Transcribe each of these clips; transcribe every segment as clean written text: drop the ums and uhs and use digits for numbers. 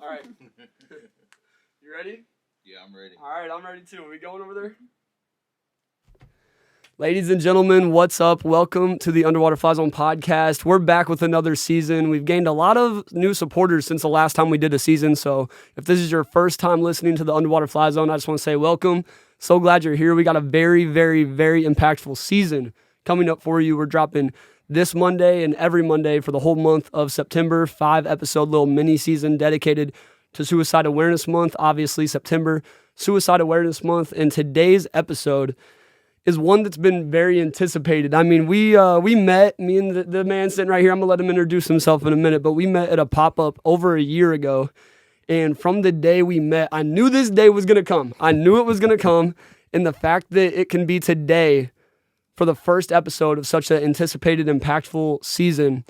All right. You ready? Yeah, I'm ready. All right, I'm ready too. Are we going over there? Ladies and gentlemen, what's up? Welcome to the Underwater FlyZone Podcast. We're back with another season. We've gained a lot of new supporters since the last time we did a season. So if this is your first time listening to the Underwater FlyZone, I just want to say welcome. So glad you're here. We got a very, very, very impactful season coming up for you. We're dropping this Monday and every Monday for the whole month of September. 5-episode little mini season dedicated to Suicide Awareness Month. Obviously, September, Suicide Awareness Month. And today's episode is one that's been very anticipated. I mean, we met, me and the man sitting right here, I'm going to let him introduce himself in a minute, but we met at a pop-up over a year ago. And from the day we met, I knew this day was going to come. I knew it was going to come. And the fact that it can be today for the first episode of such an anticipated, impactful season,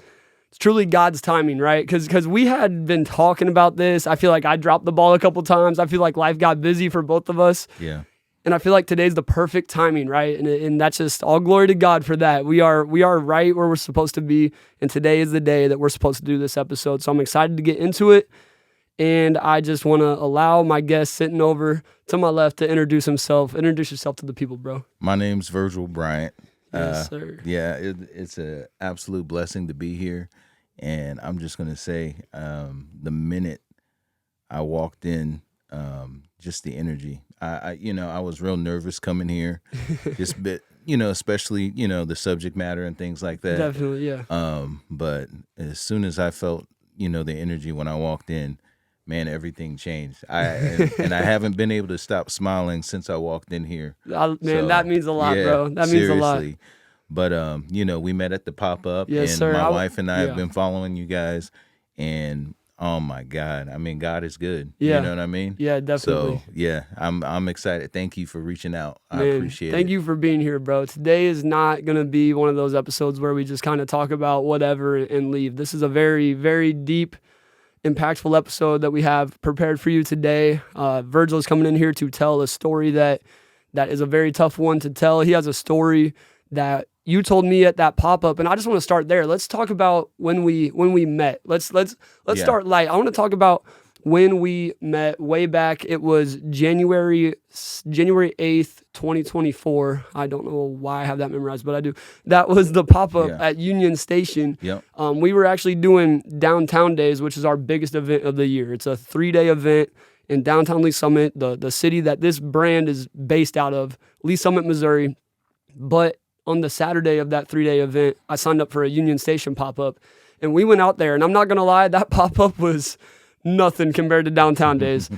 it's truly God's timing, right? Because we had been talking about this. I feel like I dropped the ball a couple times. I feel like life got busy for both of us. Yeah. And I feel like today's the perfect timing, right? And that's just all glory to God for that. We are right where we're supposed to be. And today is the day that we're supposed to do this episode. So I'm excited to get into it. And I just want to allow my guest sitting over to my left to introduce himself. Introduce yourself to the people, bro. My name's Virgil Bryant. Yes, sir. Yeah, it's an absolute blessing to be here. And I'm just going to say, the minute I walked in, just the energy. I was real nervous coming here, just a bit, especially, the subject matter and things like that. Definitely, yeah. But as soon as I felt, the energy when I walked in, man, everything changed. And I haven't been able to stop smiling since I walked in here. That means a lot, yeah, bro. That means seriously. a lot. But, we met at the pop-up, Yes, and sir. my wife and I have been following you guys, and oh my God, I mean, God is good. Yeah. You know what I mean? Yeah, definitely. So, yeah, I'm excited. Thank you for reaching out. I Man, appreciate it. Thank you for being here, bro. Today is not going to be one of those episodes where we just kind of talk about whatever and leave. This is a very, very deep, impactful episode that we have prepared for you today. Virgil is coming in here to tell a story that is a very tough one to tell. He has a story that you told me at that pop-up, and I just want to start there. Let's talk about when we met. Let's start light. I want to talk about when we met way back. It was January 8th, 2024. I don't know why I have that memorized, but I do. That was the pop-up at Union Station. Yep. We were actually doing Downtown Days, which is our biggest event of the year. It's a 3-day event in downtown Lee Summit, the city that this brand is based out of, Lee Summit, Missouri. But on the Saturday of that 3-day event, I signed up for a Union Station pop-up, and we went out there, and I'm not going to lie, that pop-up was nothing compared to Downtown Days.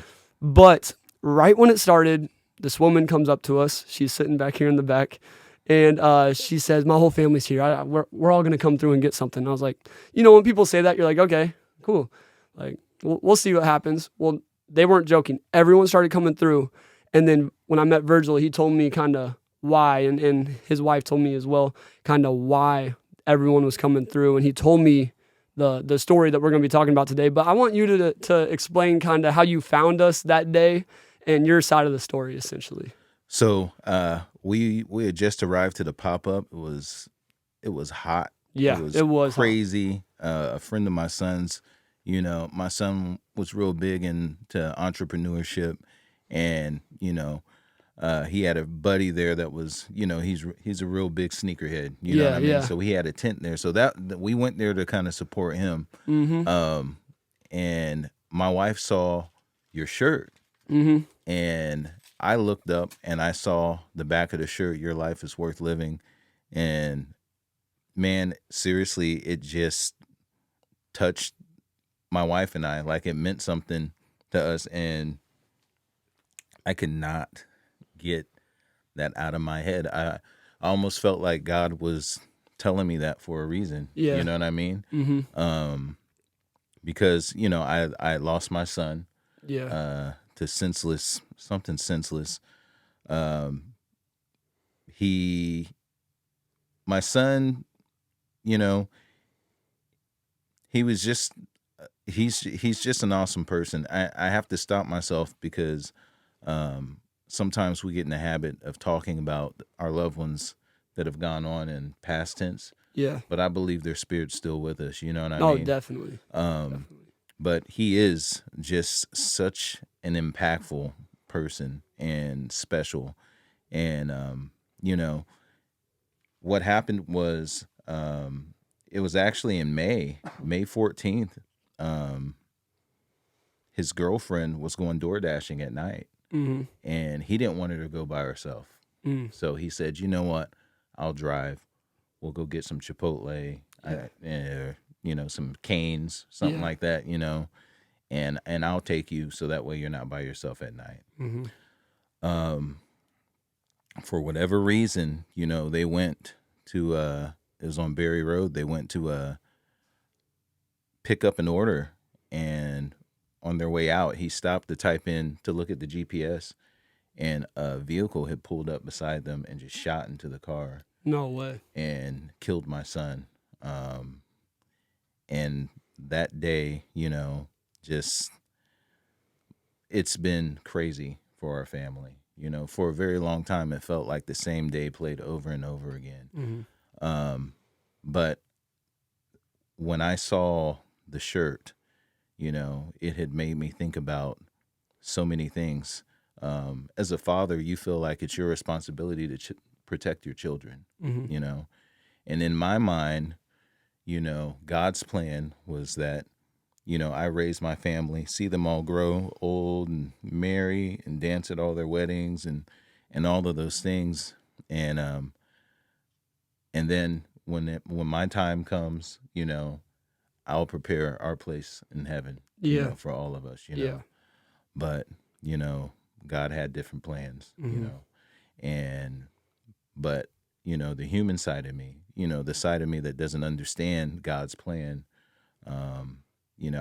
But right when it started, this woman comes up to us. She's sitting back here in the back, and she says, my whole family's here. We're all going to come through and get something. And I was like, when people say that, you're like, okay, cool. Like, we'll see what happens. Well, they weren't joking. Everyone started coming through, and then when I met Virgil, he told me kind of why, and his wife told me as well kind of why everyone was coming through, and he told me the story that we're going to be talking about today. But I want you to explain kind of how you found us that day and your side of the story, essentially. So we had just arrived to the pop-up. It was hot. Yeah, it was crazy. A friend of my son's, my son was real big into entrepreneurship, and he had a buddy there that was, he's a real big sneakerhead. You know what I mean? Yeah. So he had a tent there. So that we went there to kind of support him. Mm-hmm. And my wife saw your shirt. Mm-hmm. And I looked up and I saw the back of the shirt, "Your life is worth living." And man, seriously, it just touched my wife and I. Like, it meant something to us. And I could not get that out of my head. I almost felt like God was telling me that for a reason. Yeah. You know what I mean? Mm-hmm. Because, I lost my son. Yeah. To something senseless. My son, he was just, he's just an awesome person. I have to stop myself because sometimes we get in the habit of talking about our loved ones that have gone on in past tense. Yeah. But I believe their spirit's still with us. You know what I mean? Oh, definitely. Definitely. but he is just such an impactful person and special. And you know, what happened was it was actually in May 14th. Um, his girlfriend was going door dashing at night, Mm-hmm. and he didn't want her to go by herself. Mm. So he said, "You know what? I'll drive. We'll go get some Chipotle, some Canes, something Yeah. like that, and I'll take you so that way you're not by yourself at night." Mm-hmm. Um, for whatever reason, they went to it was on Berry Road. They went to pick up an order, and on their way out, he stopped to type in to look at the GPS, and a vehicle had pulled up beside them and just shot into the car No way. and killed my son. And that day, just it's been crazy for our family. For a very long time, it felt like the same day played over and over again. Mm-hmm. But when I saw the shirt, it had made me think about so many things. As a father, you feel like it's your responsibility to protect your children, Mm-hmm. And in my mind, God's plan was that, I raise my family, see them all grow old and marry and dance at all their weddings and all of those things. And then when my time comes, I'll prepare our place in heaven, Yeah. for all of us, Yeah. But, you know, God had different plans, Mm-hmm. and but, the human side of me, the side of me that doesn't understand God's plan,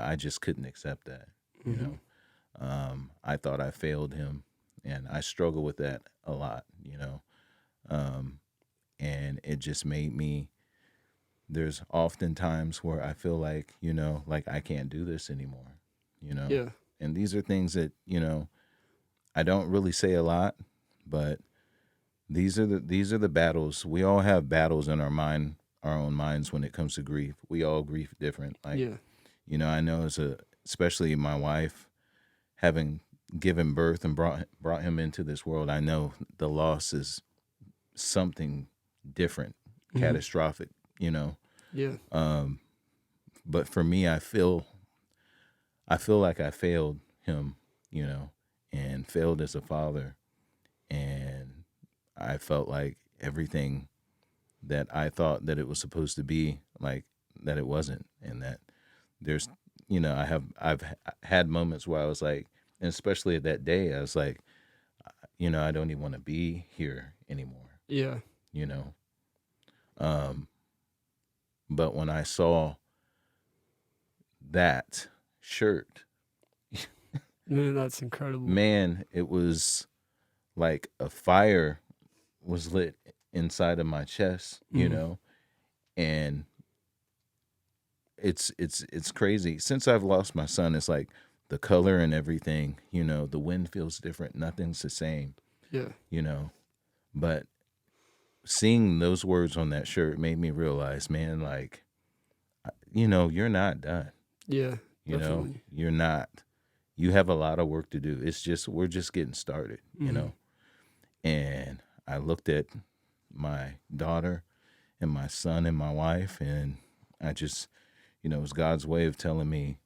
I just couldn't accept that, Mm-hmm. I thought I failed him, and I struggle with that a lot, and it just made me. There's often times where I feel like, like I can't do this anymore, Yeah. and these are things that, I don't really say a lot, but these are the battles. We all have battles in our own minds when it comes to grief. We all grieve different. Like, Yeah. I know especially my wife having given birth and brought him into this world. I know the loss is something different, Mm-hmm. catastrophic, Yeah. but for me, I feel like I failed him, and failed as a father, and I felt like everything that I thought that it was supposed to be, like, that it wasn't, and that there's, I've had moments where I was like, and especially at that day, I was like, I don't even want to be here anymore, Yeah. you know. But when I saw that shirt, Man, that's incredible. man, it was like a fire was lit inside of my chest, Mm-hmm. and it's crazy. Since I've lost my son, it's like the color and everything, the wind feels different. Nothing's the same, Yeah. But seeing those words on that shirt made me realize, man, like, you're not done. Yeah. Definitely. You're not. You have a lot of work to do. We're just getting started, Mm-hmm. And I looked at my daughter and my son and my wife, and I just, it was God's way of telling me,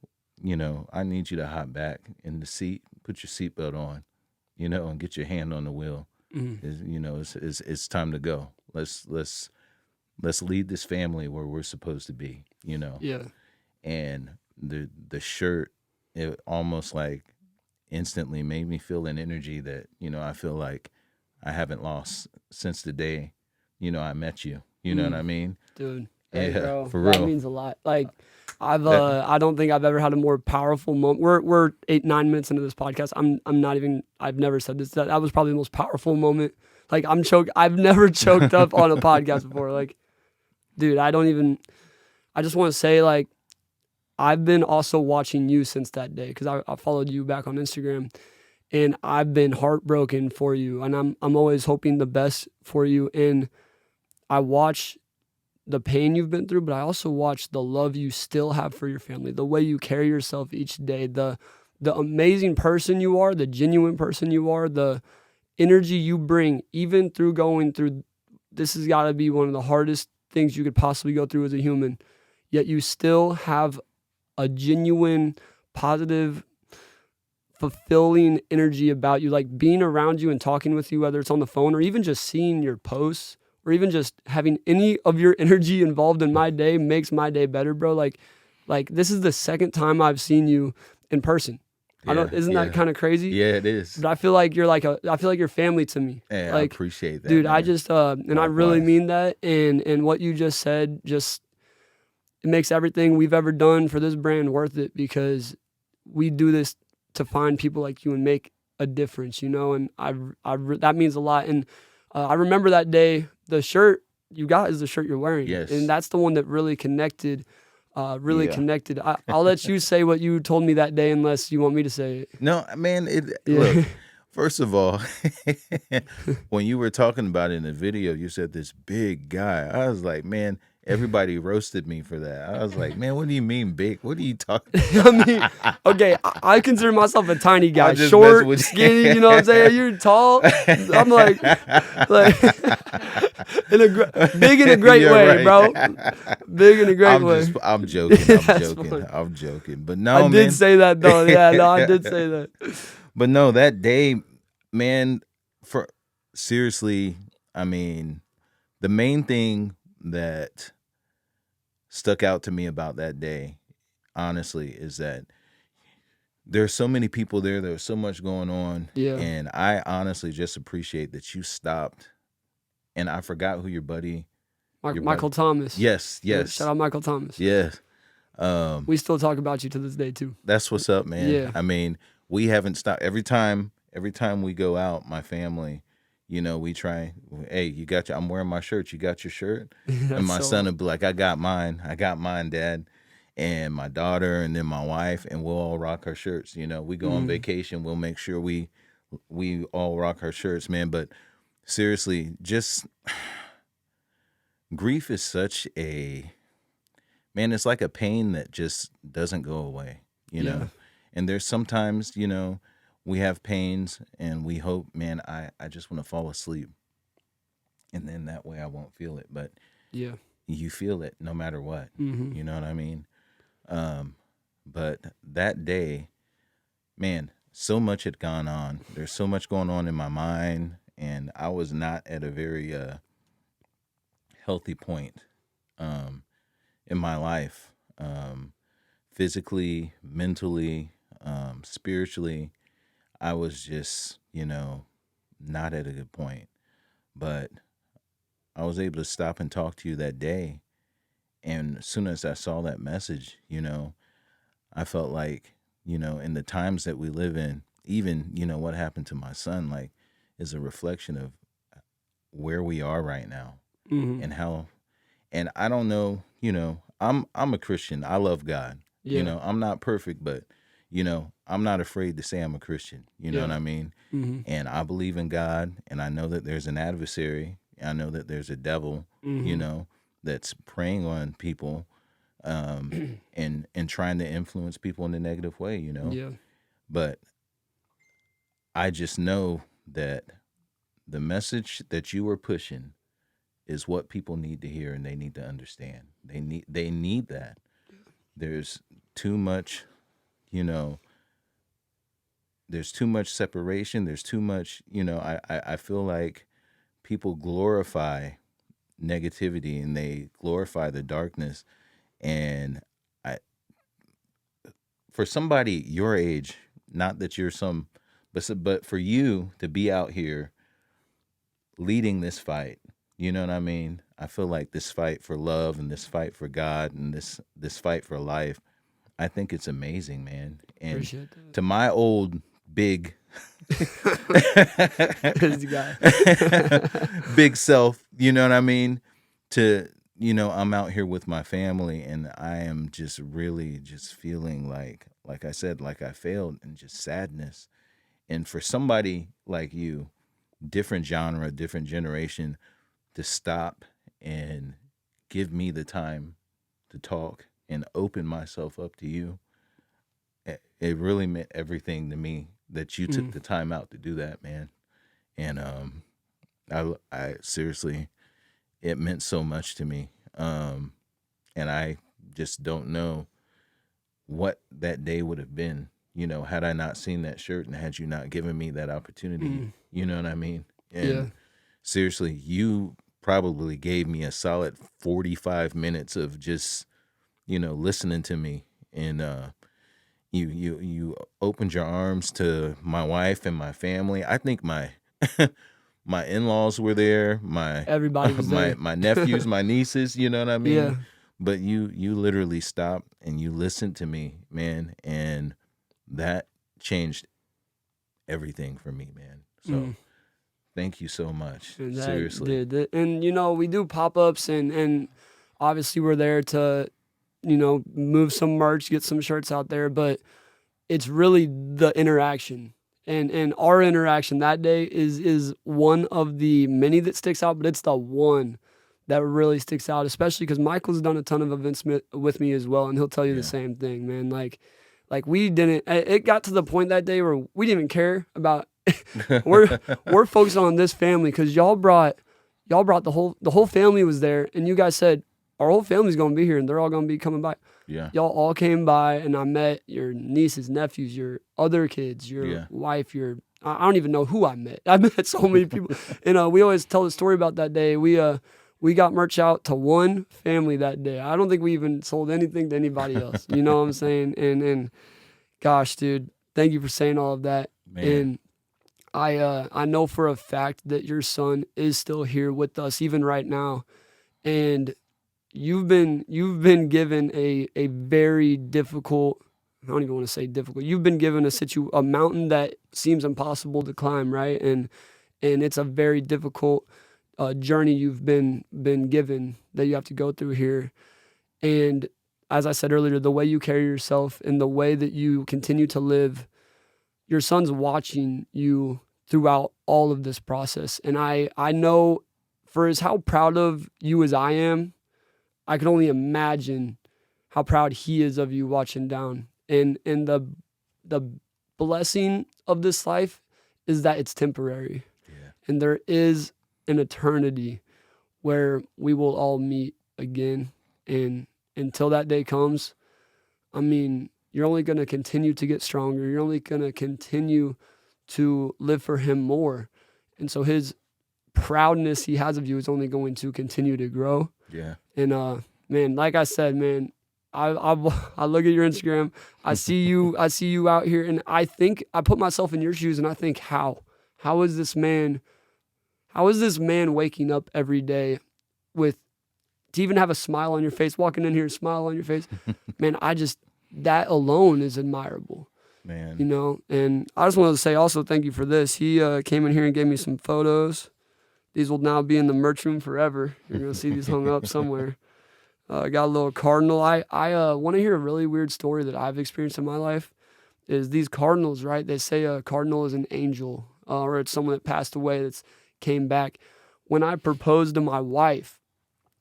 I need you to hop back in the seat, put your seatbelt on, and get your hand on the wheel. Mm-hmm. It's time to go. Let's lead this family where we're supposed to be, Yeah. And the shirt, it almost like instantly made me feel an energy that, I feel like I haven't lost since the day, I met you. You know what I mean? Dude. Hey, Yeah, bro. for That real. means a lot. Like, That I don't think I've ever had a more powerful moment. We're 8-9 minutes into this podcast. I'm not even. I've never said this. That was probably the most powerful moment. Like, I'm choked. I've never choked up on a podcast before. Like, dude, I don't even. I just want to say, like, I've been also watching you since that day because I followed you back on Instagram, and I've been heartbroken for you, and I'm always hoping the best for you. And I watch the pain you've been through, but I also watch the love you still have for your family, the way you carry yourself each day, the amazing person you are, the genuine person you are, the energy you bring, even through going through. This has got to be one of the hardest things you could possibly go through as a human. Yet you still have a genuine, positive, fulfilling energy about you, like being around you and talking with you, whether it's on the phone or even just seeing your posts or even just having any of your energy involved in my day makes my day better, bro. Like this is the second time I've seen you in person. Isn't that kind of crazy? Yeah, it is. But I feel like I feel like you're family to me. Yeah, like, I appreciate that, dude. man. I just, and I really mean that. And what you just said, just, it makes everything we've ever done for this brand worth it, because we do this to find people like you and make a difference, you know? And that means a lot. And I remember that day, the shirt you got is the shirt you're wearing. Yes. And that's the one that really connected. Connected. I'll let you say what you told me that day, unless you want me to say it. No, man. Look, first of all, when you were talking about it in the video, you said this big guy. I was like, man, everybody roasted me for that. I was like, man, what do you mean big? What are you talking about? I mean, okay, I consider myself a tiny guy, short, skinny. You know what I'm saying? You're tall. I'm like big in a great way, bro. Big in a great way. I'm joking. I'm joking. But no, I did say that though. Yeah, no, I did say that. But no, that day, man. Seriously, I mean, the main thing that stuck out to me about that day, honestly, is that there's so many people there. There's so much going on. Yeah. And I honestly just appreciate that you stopped. And I forgot who your buddy. Michael Thomas. Yes. Shout out Michael Thomas. Yes. We still talk about you to this day too. That's what's up, man. Yeah. I mean, we haven't stopped. Every time we go out, my family, you know, we try, hey, I'm wearing my shirt. You got your shirt? And my son would be like, I got mine, Dad. And my daughter, and then my wife, and we'll all rock our shirts. You know, we go on vacation, we'll make sure we all rock our shirts, man. But seriously, just grief is such a, man, it's like a pain that just doesn't go away, you know? And there's sometimes, you know, we have pains and we hope, man, I just want to fall asleep. And then that way I won't feel it. But you feel it no matter what. You know what I mean? But that day, man, so much had gone on. There's so much going on in my mind, and I was not at a very healthy point in my life, physically, mentally, spiritually. I was just, you know, not at a good point. But I was able to stop and talk to you that day. And as soon as I saw that message, you know, I felt like, you know, in the times that we live in, even, you know, what happened to my son, like, is a reflection of where we are right now and how, and I don't know, you know, I'm a Christian. I love God. You know, I'm not perfect, but, you know, I'm not afraid to say I'm a Christian. You know what I mean? And I believe in God, and I know that there's an adversary. I know that there's a devil, you know, that's preying on people and trying to influence people in a negative way, you know? Yeah. But I just know that the message that you were pushing is what people need to hear and they need to understand. They need that. There's too much, you know, there's too much separation. There's too much, you know, I feel like people glorify negativity and they glorify the darkness. And for somebody your age, not that you're but for you to be out here leading this fight, you know what I mean? I feel like this fight for love and this fight for God and this fight for life, I think it's amazing, man. And to my old big big self, you know what I mean? You know, I'm out here with my family and I am just really just feeling like I said, like I failed, and just sadness. And for somebody like you, different genre, different generation, to stop and give me the time to talk and open myself up to you. It really meant everything to me that you took the time out to do that, man. And I seriously, it meant so much to me. And I just don't know what that day would have been, had I not seen that shirt and had you not given me that opportunity. You know what I mean? And Yeah. seriously, you probably gave me a solid 45 minutes of just, listening to me. And you opened your arms to my wife and my family. I think my my in-laws were there, Everybody was there. my nephews, my nieces, you know what I mean? Yeah. But you literally stopped and you listened to me, man, and that changed everything for me, man. So thank you so much. And that Seriously. did. And we do pop-ups and obviously we're there to move some merch, get some shirts out there, but it's really the interaction. And our interaction that day is one of the many that sticks out, but it's the one that really sticks out, especially because Michael's done a ton of events with me as well, and he'll tell you the same thing, man. Like we didn't. It got to the point that day where we didn't even care about. we're focused on this family because y'all brought the whole family was there, and you guys said our whole family's gonna be here, and they're all gonna be coming by. Yeah. Y'all all came by, and I met your nieces, nephews, your other kids, your wife, I don't even know who I met. I met so many people. And we always tell the story about that day. We got merch out to one family that day. I don't think we even sold anything to anybody else. You know what I'm saying? And gosh, dude, thank you for saying all of that. Man. And I know for a fact that your son is still here with us even right now. And you've been given a very difficult, I don't even want to say difficult. You've been given a mountain that seems impossible to climb, right? And it's a very difficult journey you've been given that you have to go through here. And as I said earlier, the way you carry yourself and the way that you continue to live, your son's watching you throughout all of this process. And I know for as how proud of you as I am, I can only imagine how proud he is of you watching down. And the blessing of this life is that it's temporary. Yeah. And there is an eternity where we will all meet again. And until that day comes, I mean, you're only going to continue to get stronger. You're only going to continue to live for him more. And so his proudness he has of you is only going to continue to grow. Yeah. And man, like I said, man, I look at your Instagram, I see you out here, and I think I put myself in your shoes, and I think how is this man waking up every day to even have a smile on your face, walking in here, smile on your face, man, that alone is admirable. Man. And I just wanted to say also thank you for this. He came in here and gave me some photos. These will now be in the merch room forever. You're going to see these hung up somewhere. I got a little cardinal. I want to hear a really weird story that I've experienced in my life. Is these cardinals, right? They say a cardinal is an angel, or it's someone that passed away that's came back. When I proposed to my wife,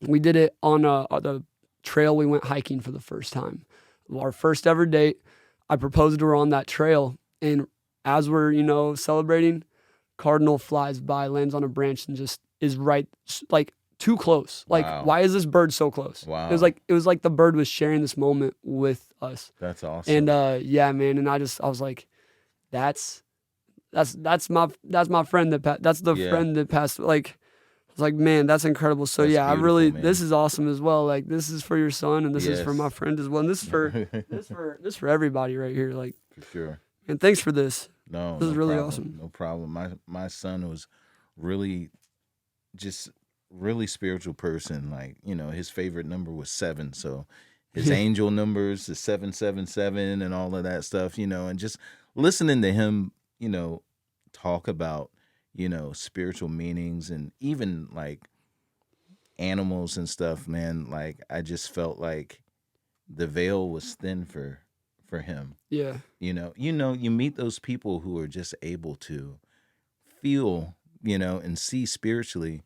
we did it on the trail we went hiking for the first time. Our first ever date, I proposed to her on that trail. And as we're, celebrating, cardinal flies by, lands on a branch, and just is right, like, too close. Like, Wow. Why is this bird so close? Wow. It was like the bird was sharing this moment with us. That's awesome. And yeah, man. And I was like, that's my friend that's the friend that passed. Like, I was like, man, that's incredible. So That's yeah, beautiful, man. this is awesome as well. Like, this is for your son, and this is for Yes. my friend as well. And this is for this for everybody right here. Like, For sure. and thanks for this. No, This is really problem. awesome. No problem. My son was really spiritual person. Like, his favorite number was 7. So his angel numbers is 777 and all of that stuff, and just listening to him, talk about, spiritual meanings and even like animals and stuff, man. Like, I just felt like the veil was thin for him. Yeah. You meet those people who are just able to feel, and see spiritually.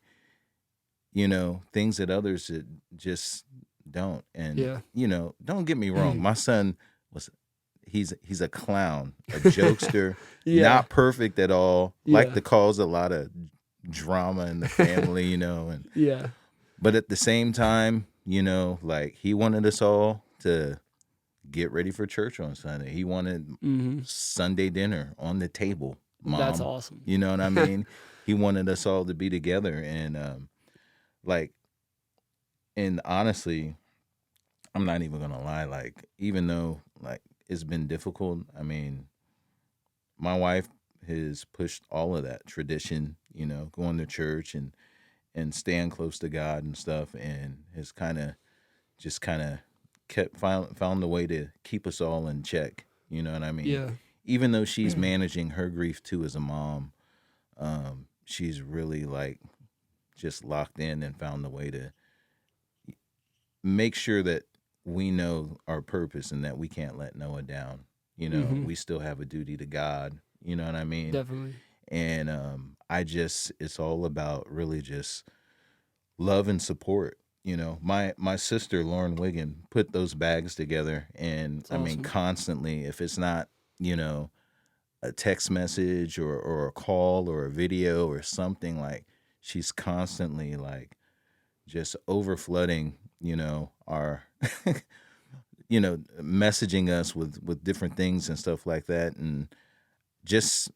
things that others just don't. And, Yeah. don't get me wrong. My son he's a clown, a jokester, Yeah. not perfect at all, like Yeah. to cause a lot of drama in the family, and Yeah. but at the same time, like he wanted us all to get ready for church on Sunday. He wanted Mm-hmm. Sunday dinner on the table, That's Mom. awesome. You know what I mean? He wanted us all to be together, and like, and honestly, I'm not even gonna lie. Like, even though like it's been difficult, I mean, my wife has pushed all of that tradition, going to church and staying close to God and stuff, and has kind of kept found a way to keep us all in check. You know what I mean? Yeah. Even though she's managing her grief too as a mom, she's really like just locked in and found a way to make sure that we know our purpose and that we can't let Noah down. Mm-hmm. We still have a duty to God. You know what I mean? Definitely. And it's all about really just love and support. My sister Lauren Wiggin put those bags together, and It's I mean awesome. constantly. If it's not, a text message or a call or a video or something, like she's constantly like just over flooding, our messaging us with different things and stuff like that, and just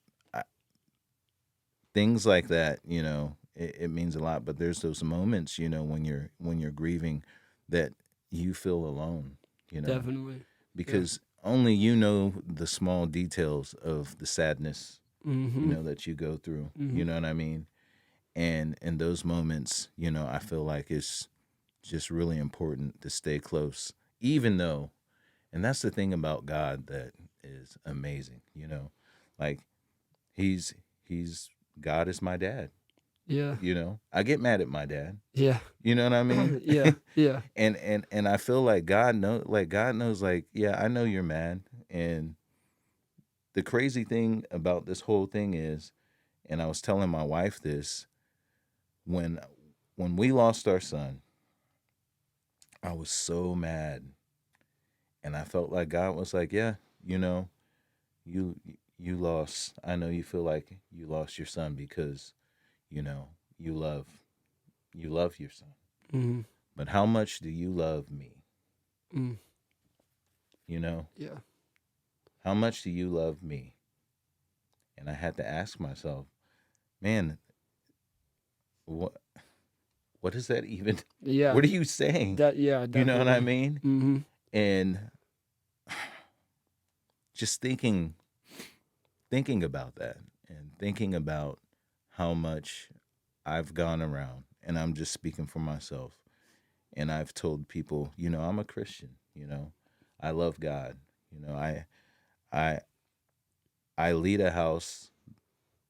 things like that, it means a lot. But there's those moments, when you're grieving, that you feel alone, Definitely. because only you know the small details of the sadness, Mm-hmm. that you go through. Mm-hmm. You know what I mean? And in those moments, I feel like it's just really important to stay close, even though, and that's the thing about God that is amazing, like he's God is my dad. Yeah. I get mad at my dad. Yeah. You know what I mean? Yeah. Yeah. and I feel like God knows, like, yeah, I know you're mad. And the crazy thing about this whole thing is, and I was telling my wife this, when we lost our son, I was so mad, and I felt like God was like, yeah, you you lost. I know you feel like you lost your son because, you know, you love your son. Mm-hmm. But how much do you love me? Mm. You know, Yeah. how much do you love me? And I had to ask myself, man, what is that even? Yeah. What are you saying? That. Yeah. You know what I Definitely. mean? Mm-hmm. And just thinking about that, and thinking about how much I've gone around, and I'm just speaking for myself, and I've told people, I'm a Christian, I love God, I I lead a house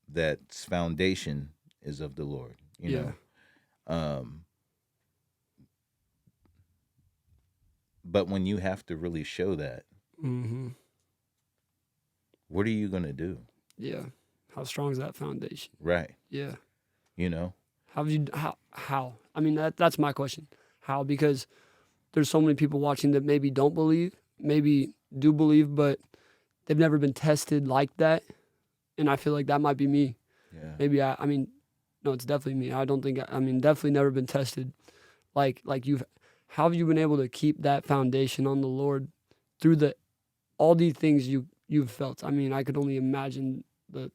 that's foundation is of the Lord, Yeah. Um, but when you have to really show that, Mm-hmm. what are you gonna do? Yeah. How strong is that foundation? Right. Yeah. You know? How have you? How? I mean, that's my question. How? Because there's so many people watching that maybe don't believe, maybe do believe, but they've never been tested like that. And I feel like that might be me. Yeah. Maybe I mean, no, it's definitely me. I don't think I mean definitely never been tested like you've. How have you been able to keep that foundation on the Lord through the all these things you've felt? I mean, I could only imagine the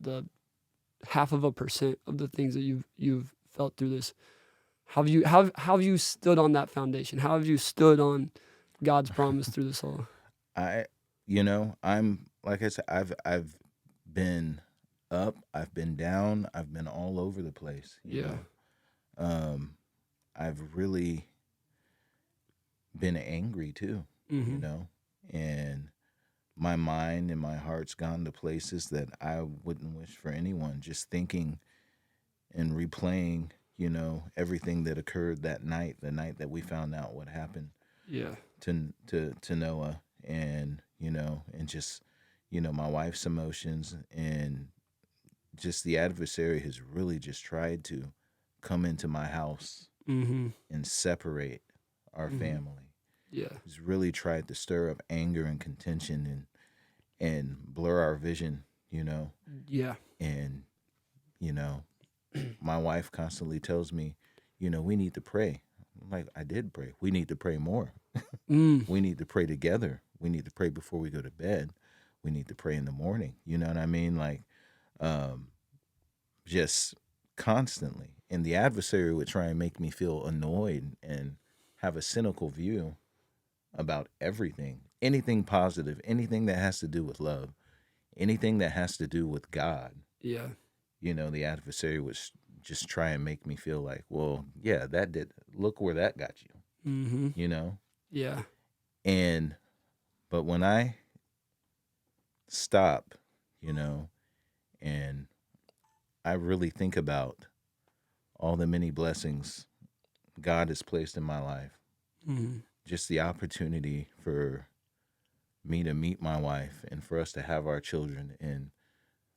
0.5% of the things that you've felt through this. How have you stood on that foundation? How have you stood on God's promise through this all? I I'm like I said, I've been up, I've been down, I've been all over the place, Yeah. Um I've really been angry too, Mm-hmm. and my mind and my heart's gone to places that I wouldn't wish for anyone, just thinking and replaying, everything that occurred that night, the night that we found out what happened Yeah. to Noah, and and just my wife's emotions, and just the adversary has really just tried to come into my house Mm-hmm. and separate our family. Yeah. He's really tried to stir up anger and contention and blur our vision, Yeah. and my wife constantly tells me, we need to pray. I'm like, I did pray. We need to pray more. Mm. We need to pray together. We need to pray before we go to bed. We need to pray in the morning. You know what I mean? Like, just constantly. And the adversary would try and make me feel annoyed and have a cynical view about everything, anything positive, anything that has to do with love, anything that has to do with God. Yeah. The adversary would just try and make me feel like, well, yeah, look where that got you, Mm-hmm. Yeah. But when I stop, and I really think about all the many blessings God has placed in my life, Mm-hmm. just the opportunity for me to meet my wife and for us to have our children and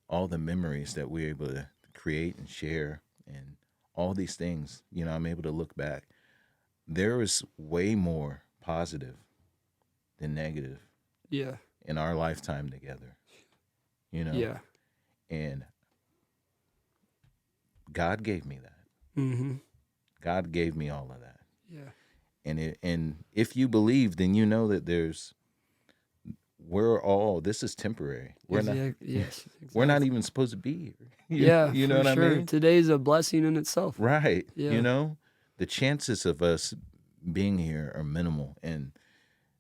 all the memories that we're able to create and share and all these things, I'm able to look back. There is way more positive than negative Yeah. in our lifetime together, Yeah. and God gave me that. Mm-hmm. God gave me all of that. Yeah. And if you believe, then you know that this is temporary. We're not Yes. Exactly. we're not even supposed to be here. Yeah. You know for what sure. I mean? Today's a blessing in itself. Right. Yeah. The chances of us being here are minimal. And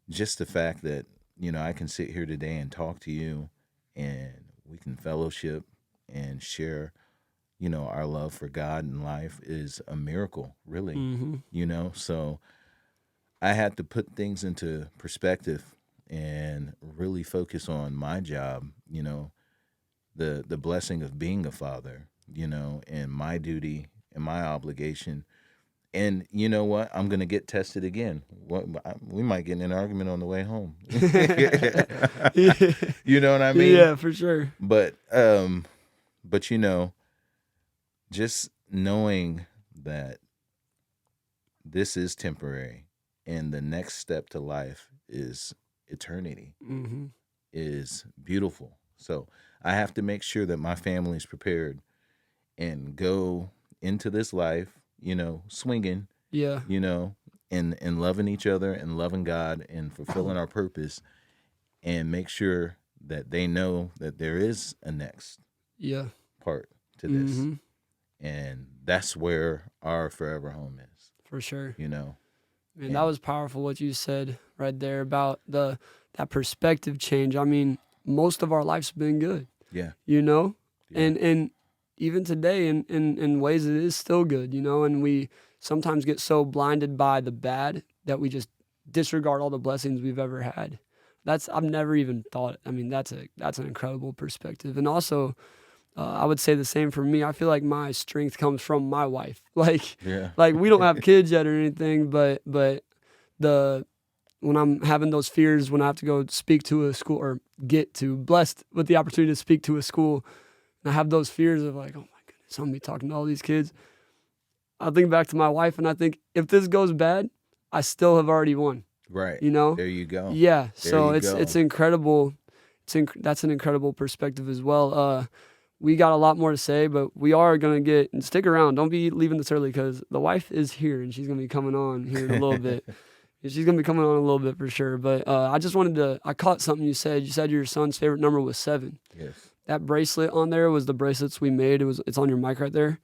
just the fact that, I can sit here today and talk to you and we can fellowship and share, our love for God and life is a miracle, really. Mm-hmm. So I had to put things into perspective and really focus on my job, the blessing of being a father, and my duty and my obligation. And you know what? I'm going to get tested again. We might get in an argument on the way home. You know what I mean? Yeah, for sure. But just knowing that this is temporary and the next step to life is eternity Mm-hmm. is beautiful. So I have to make sure that my family is prepared and go into this life, swinging, Yeah. and loving each other and loving God and fulfilling our purpose, and make sure that they know that there is a next part to this. Mm-hmm. And that's where our forever home is. For sure. And that was powerful what you said right there about that perspective change. I mean, most of our life's been good. Yeah. Yeah. And even today in ways it is still good, and we sometimes get so blinded by the bad that we just disregard all the blessings we've ever had. I've never even thought, that's an incredible perspective. And also, I would say the same for me. I feel like my strength comes from my wife. Like we don't have kids yet or anything, but when I'm having those fears, when I have to go speak to a school or blessed with the opportunity to speak to a school, and I have those fears of like, oh my goodness, I'm gonna be talking to all these kids. I think back to my wife and I think if this goes bad, I still have already won. Right. There you go. Yeah. So it's incredible. That's an incredible perspective as well. We got a lot more to say, but we are going to stick around. Don't be leaving this early because the wife is here and she's going to be coming on here in a little bit. She's going to be coming on a little bit for sure. But I just I caught something you said. You said your son's favorite number was 7. Yes. That bracelet on there was the bracelets we made. It's on your mic right there.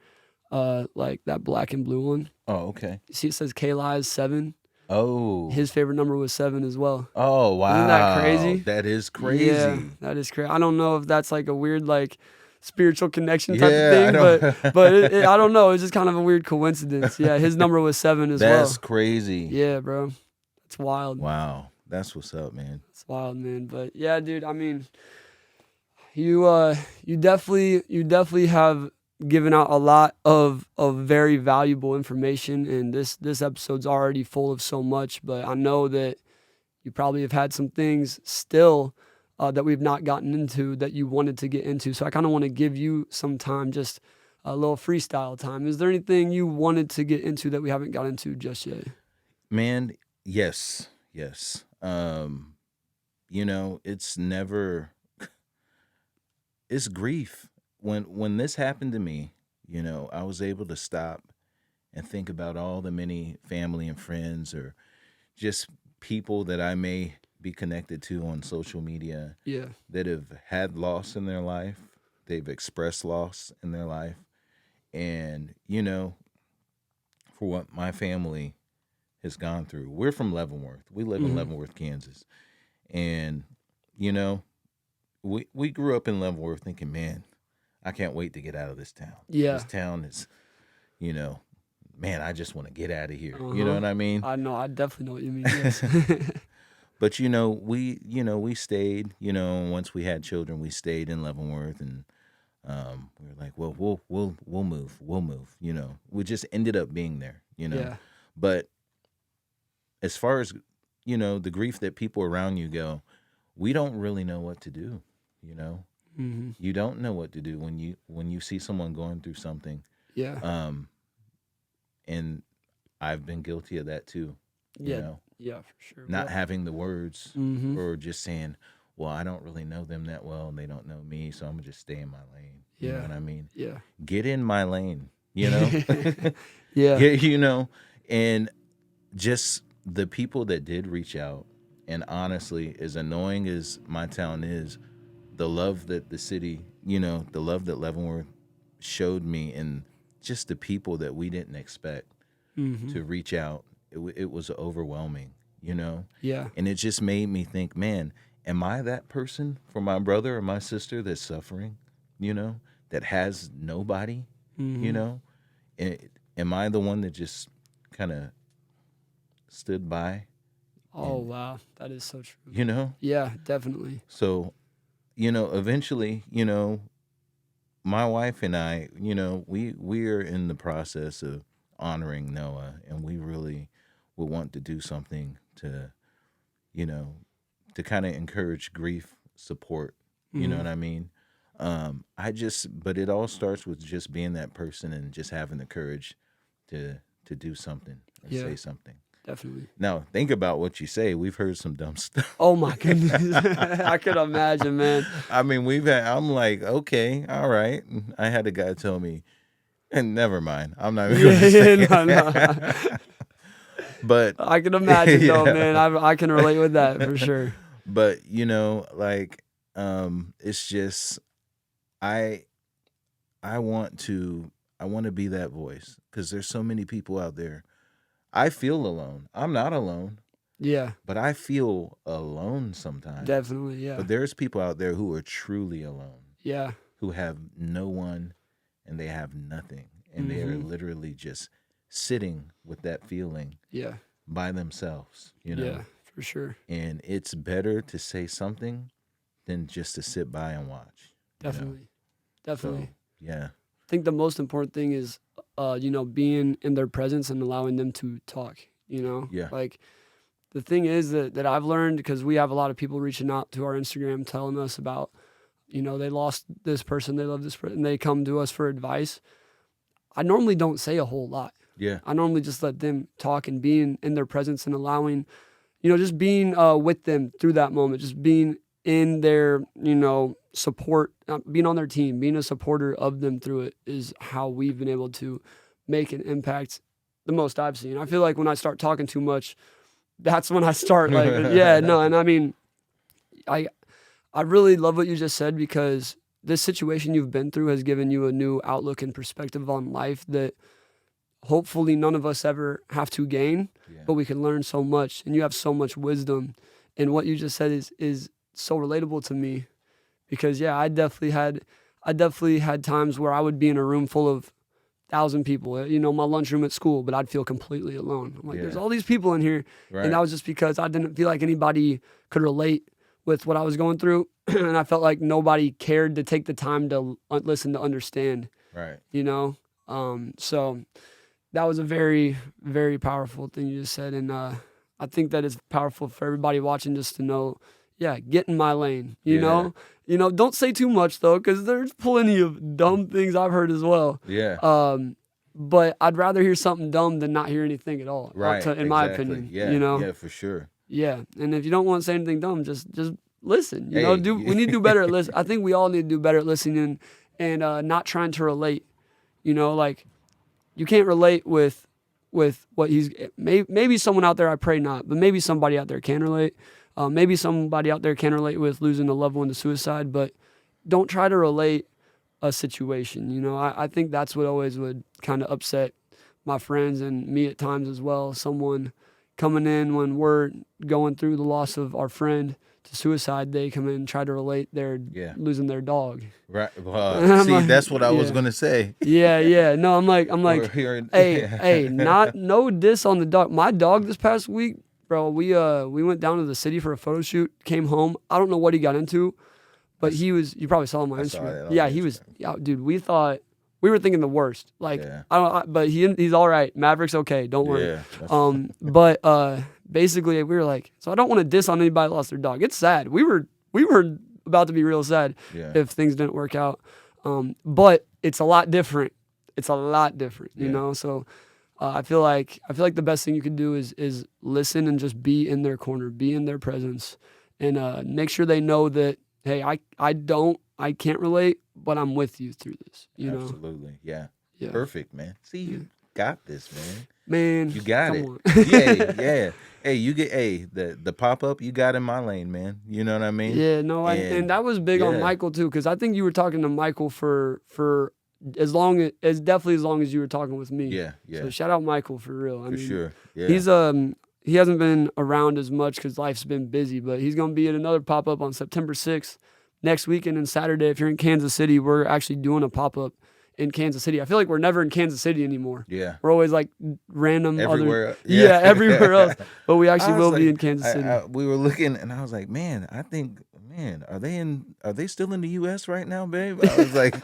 Like that black and blue one. Oh, okay. You see it says Kayla's 7. Oh. His favorite number was 7 as well. Oh, wow. Isn't that crazy? That is crazy. Yeah, that is crazy. I don't know if that's like a weird spiritual connection type of thing, but I don't know. It's just kind of a weird coincidence. Yeah, his number was 7 as well. That's crazy. Yeah, bro. That's wild. Wow. That's what's up, man. It's wild, man. But yeah, dude, you definitely have given out a lot of very valuable information, and this episode's already full of so much, but I know that you probably have had some things still that we've not gotten into that you wanted to get into. So I kind of want to give you some time just a little freestyle time. Is there anything you wanted to get into that we haven't got into just yet? Man, yes. It's never, it's grief. When this happened to me, I was able to stop and think about all the many family and friends or just people that I may be connected to on social media Yeah. that have had loss in their life. They've expressed loss in their life. And, for what my family has gone through, we're from Leavenworth. We live in Leavenworth, Kansas. And, we grew up in Leavenworth thinking, man, I can't wait to get out of this town. Yeah. This town is, man, I just want to get out of here. You know what I mean? I know. I definitely know what you mean. Yes. But we stayed. Once we had children, we stayed in Leavenworth, and we were like, well, we'll move. We just ended up being there. Yeah. But as far as the grief that people around you go, we don't really know what to do. You don't know what to do when you see someone going through something. Yeah. And I've been guilty of that too. Yeah, for sure. Not having the words or just saying, well, I don't really know them that well and they don't know me, so I'm going to just stay in my lane. You know what I mean? Yeah. Get in my lane, Yeah. And just the people that did reach out, and honestly, as annoying as my town is, the love that the city, the love that Leavenworth showed me, and just the people that we didn't expect to reach out, it was overwhelming, Yeah. And it just made me think, man, am I that person for my brother or my sister that's suffering, that has nobody, And am I the one that just kind of stood by? Oh, wow. That is so true. Yeah, definitely. So, eventually, my wife and I, we are in the process of honoring Noah, and we really would want to do something to, to kind of encourage grief support. You know what I mean? But it all starts with just being that person and just having the courage to do something and say something. Definitely. Now, think about what you say. We've heard some dumb stuff. Oh, my goodness. I could imagine, man. I mean, I'm like, okay, all right. I had a guy tell me, and never mind. I'm not even going to say it. No. But I can imagine, though, man. I can relate with that for sure. But, it's just, I want to be that voice, because there's so many people out there. I feel alone. I'm not alone. Yeah. But I feel alone sometimes. Definitely, yeah. But there's people out there who are truly alone. Yeah. Who have no one and they have nothing. And they are literally just sitting with that feeling by themselves, Yeah, for sure. And it's better to say something than just to sit by and watch. Definitely. Definitely. So, yeah. I think the most important thing is, being in their presence and allowing them to talk, Yeah. Like, the thing is that I've learned, because we have a lot of people reaching out to our Instagram telling us about, they lost this person, they love this person, and they come to us for advice. I normally don't say a whole lot. Yeah. I normally just let them talk, and being in their presence and allowing, just being with them through that moment, just being in their, support, being on their team, being a supporter of them through it is how we've been able to make an impact the most I've seen. I feel like when I start talking too much, that's when I start and I mean, I really love what you just said, because this situation you've been through has given you a new outlook and perspective on life that hopefully none of us ever have to gain, but we can learn so much, and you have so much wisdom. And what you just said is so relatable to me, because I definitely had times where I would be in a room full of 1,000 people, my lunchroom at school, but I'd feel completely alone. I'm like, there's all these people in here. Right. And that was just because I didn't feel like anybody could relate with what I was going through. And I felt like nobody cared to take the time to listen, to understand. Right. So that was a very, very powerful thing you just said. And I think that it's powerful for everybody watching just to know, get in my lane. You know, don't say too much though, because there's plenty of dumb things I've heard as well. Yeah. But I'd rather hear something dumb than not hear anything at all. Right. In my opinion. Yeah. You know. Yeah, for sure. Yeah, and if you don't want to say anything dumb, just listen. You Hey, know, we need to do better at listen. I think we all need to do better at listening and not trying to relate. You know, like you can't relate with what he's maybe someone out there. I pray not, but maybe somebody out there can relate. Maybe somebody out there can relate with losing a loved one to suicide, but don't try to relate a situation. You know, I think that's what always would kind of upset my friends and me at times as well. Someone coming in when we're going through the loss of our friend to suicide, they come in and try to relate their losing their dog. Right. See, that's what I was gonna say. Yeah. No, I'm like, hey, no diss on the dog. My dog this past week, bro. We went down to the city for a photo shoot. Came home. I don't know what he got into, but he was. You probably saw him on Instagram. Yeah, he was. Yeah, dude. We were thinking the worst. Like but he's all right. Maverick's okay. Don't worry. Yeah, but basically we were like, so I don't want to diss on anybody that lost their dog. It's sad. We were about to be real sad if things didn't work out. But it's a lot different. You know. So I feel like the best thing you can do is listen and just be in their corner, be in their presence, and make sure they know that, hey, I can't relate, but I'm with you through this. You know? Absolutely. Yeah. Perfect, man. See, you got this, man. Man, you got it. Yeah. Hey, you get the pop up. You got in my lane, man. You know what I mean? Yeah. No, and that was big on Michael too, because I think you were talking to Michael for as long as you were talking with me. Yeah. So shout out Michael for real. I mean, sure. Yeah. He's he hasn't been around as much because life's been busy, but he's gonna be at another pop up on September 6th. Next weekend and Saturday, if you're in Kansas City, we're actually doing a pop-up in Kansas City. I feel like we're never in Kansas City anymore. Yeah. We're always like random everywhere. Everywhere else. But we actually will be in Kansas City. We were looking and I was like, man, are they still in the US right now, babe? I was like,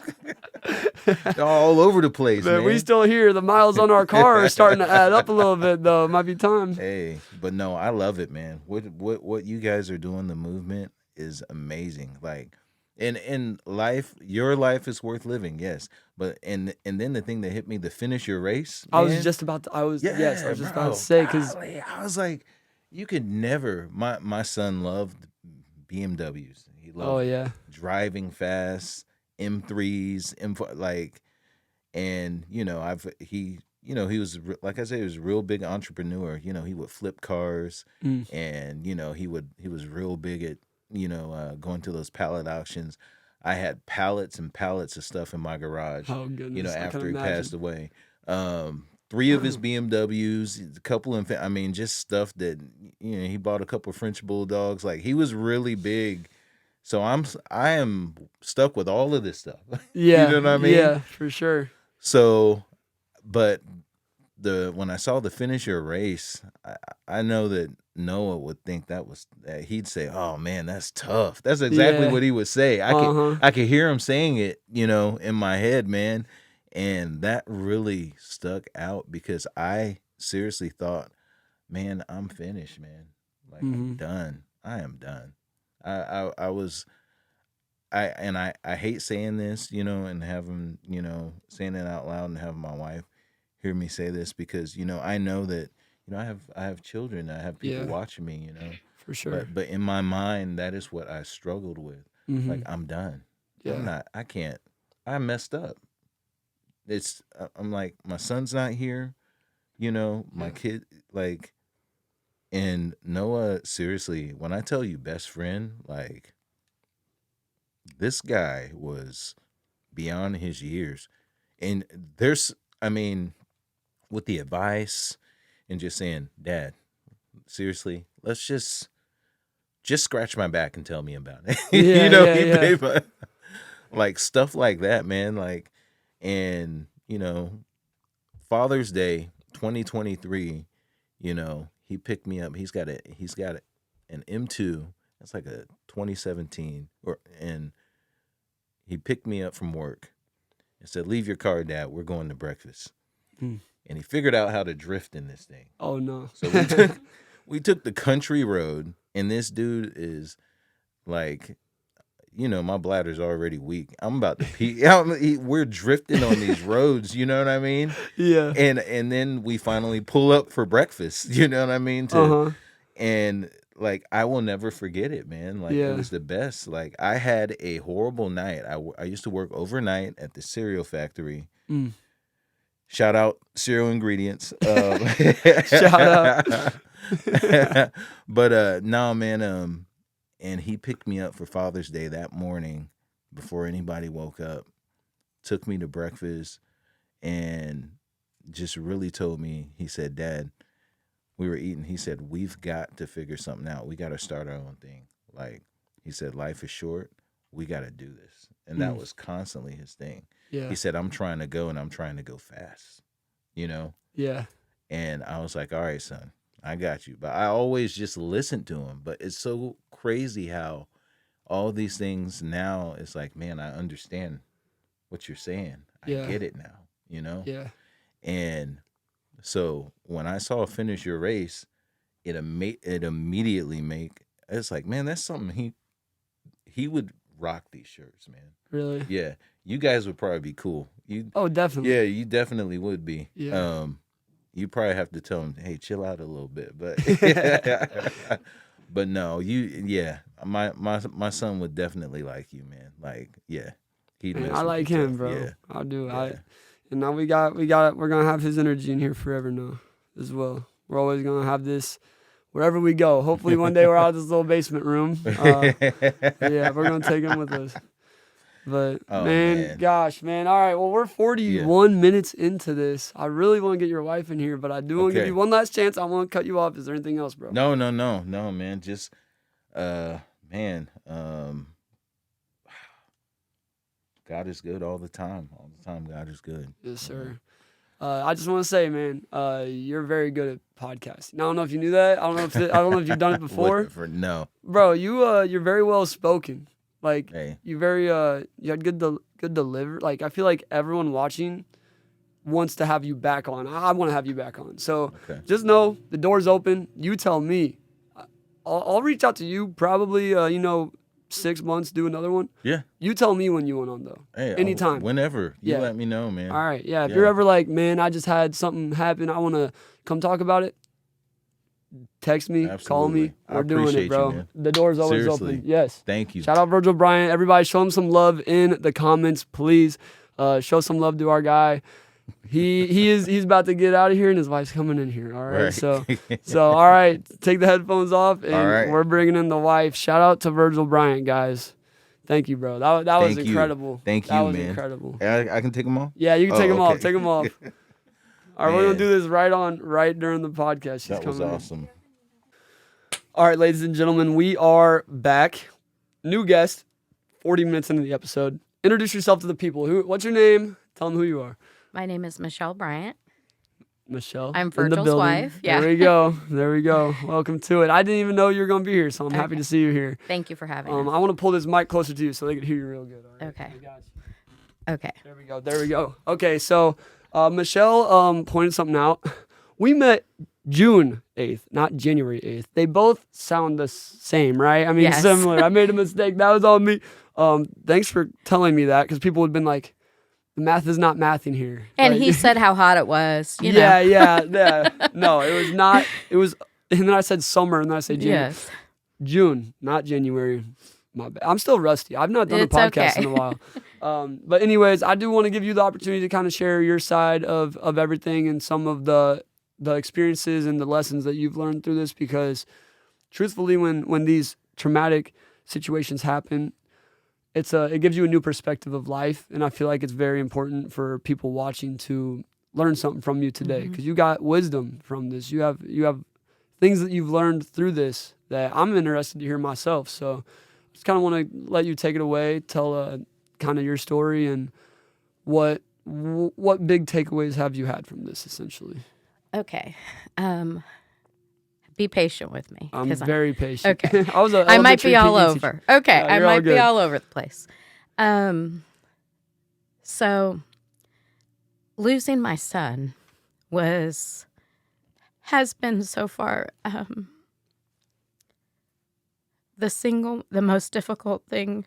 they're all over the place, man. We still here. The miles on our car are starting to add up a little bit though. It might be time. Hey, but no, I love it, man. What you guys are doing, the movement is amazing. Like in life, your life is worth living, yes. But and then the thing that hit me, the finish your race. Man, I was just about to say, because I was like, you could never. My son loved BMWs. He loved driving fast, M3s, M4, like, and he was, like I said, he was a real big entrepreneur. You know, he would flip cars, and he was real big at going to those pallet auctions. I had pallets and pallets of stuff in my garage. Oh goodness! After he passed away, 3 of his BMWs, a couple of, just stuff that he bought a couple of French bulldogs. Like, he was really big. So I am stuck with all of this stuff. Yeah, you know what I mean? Yeah, for sure. So, but when I saw the finish your race, I know that Noah would think that he'd say, "Oh man, that's tough." That's exactly what he would say. I could hear him saying it, in my head, man, and that really stuck out because I seriously thought, man, I'm finished, man. Like, I'm done. I am done. I hate saying this, and having, saying it out loud and having my wife hear me say this because, I know that, I have children, I have people watching me, For sure. But in my mind, that is what I struggled with. Like, I'm done. Yeah. I messed up. I'm like, my son's not here, my kid, like, and Noah, seriously, when I tell you best friend, like, this guy was beyond his years. And with the advice and just saying, Dad, seriously, let's just scratch my back and tell me about it. Like, stuff like that, man. Like, and, Father's Day 2023, he picked me up. He's got an M2. That's like a 2017, and he picked me up from work and said, "Leave your car, Dad. We're going to breakfast." And he figured out how to drift in this thing. Oh no! So we took the country road, and this dude is like, my bladder's already weak. I'm about to pee. We're drifting on these roads, you know what I mean? Yeah. And then we finally pull up for breakfast, you know what I mean? And like, I will never forget it, man. Like, it was the best. Like, I had a horrible night. I used to work overnight at the cereal factory. Shout out Cereal Ingredients. Shout out. But no, man. And he picked me up for Father's Day that morning before anybody woke up, took me to breakfast, and just really told me, he said, Dad, we were eating. He said, we've got to figure something out. We got to start our own thing. Like, he said, life is short. We got to do this. And that was constantly his thing. Yeah. He said, I'm trying to go, and I'm trying to go fast, Yeah. And I was like, all right, son, I got you. But I always just listened to him. But it's so crazy how all these things now, it's like, man, I understand what you're saying. I get it now, Yeah. And so when I saw Finish Your Race, it immediately it's like, man, that's something he would rock these shirts, man. Really? Yeah. You guys would probably be cool. Oh, definitely. Yeah, you definitely would be. Yeah. You probably have to tell him, hey, chill out a little bit. But but no, my son would definitely like you, man. Like, yeah. Man, I like him, bro. Yeah. I do. Yeah. And now we're gonna have his energy in here forever now as well. We're always gonna have this wherever we go. Hopefully one day we're out of this little basement room. Yeah, we're gonna take him with us. But man, gosh, man. All right, well, we're 41 minutes into this. I really want to get your wife in here, but I do want to give you one last chance. I want to cut you off. Is there anything else, bro? No, man. Just, man, God is good all the time. All the time, God is good. Yes, sir. I just want to say, man, you're very good at podcasting. Now, I don't know if you knew that. I don't know if you've done it before. No, bro. You're very well spoken. Like, hey. you had good delivery. Like, I feel like everyone watching wants to have you back on. I want to have you back on. So just know the door's open. You tell me. I'll reach out to you probably, 6 months, do another one. Yeah. You tell me when you want on, though. Hey, anytime. Whenever. You let me know, man. All right. Yeah. If you're ever like, man, I just had something happen, I want to come talk about it, text me, call me. We're doing it, bro. You, the door's always Seriously. open. Yes. Thank you. Shout out Virgil Bryant. Everybody show him some love in the comments, please. Show some love to our guy. He's about to get out of here and his wife's coming in here. All right. So all right, take the headphones off and we're bringing in the wife. Shout out to Virgil Bryant, guys. Thank you, bro. That was incredible. Thank you, man. That was man. Incredible. I can take them off? Yeah, you can take them off. Take them off. All right, we're going to do this right during the podcast. That was awesome. All right, ladies and gentlemen, we are back. New guest, 40 minutes into the episode. Introduce yourself to the people. What's your name? Tell them who you are. My name is Michelle Bryant. Michelle. I'm Virgil's wife. Yeah. There we go. Welcome to it. I didn't even know you were going to be here, so I'm happy to see you here. Thank you for having us. I want to pull this mic closer to you so they can hear you real good. All right? Okay. I got you. Okay. There we go. Okay, so Michelle pointed something out. We met June 8th, not January 8th. They both sound the same, right? I mean, yes. Similar. I made a mistake. That was on me. Thanks for telling me that, because people would have been like, the math is not mathing here. And he said how hot it was. You know? Yeah. No, it was not. It was, and then I said summer, and then I said June. Yes. June, not January. My bad. I'm still rusty. I've not done a podcast in a while. But anyways, I do want to give you the opportunity to kind of share your side of everything and some of the experiences and the lessons that you've learned through this, because truthfully, when these traumatic situations happen, it gives you a new perspective of life, and I feel like it's very important for people watching to learn something from you today, because you got wisdom from this. You have things that you've learned through this that I'm interested to hear myself. So I just kind of want to let you take it away, tell kind of your story and what big takeaways have you had from this, essentially. Okay. Be patient with me. I'm very patient. Okay. I might be all over. Okay. No, I might be all over the place. So losing my son has been so far the most difficult thing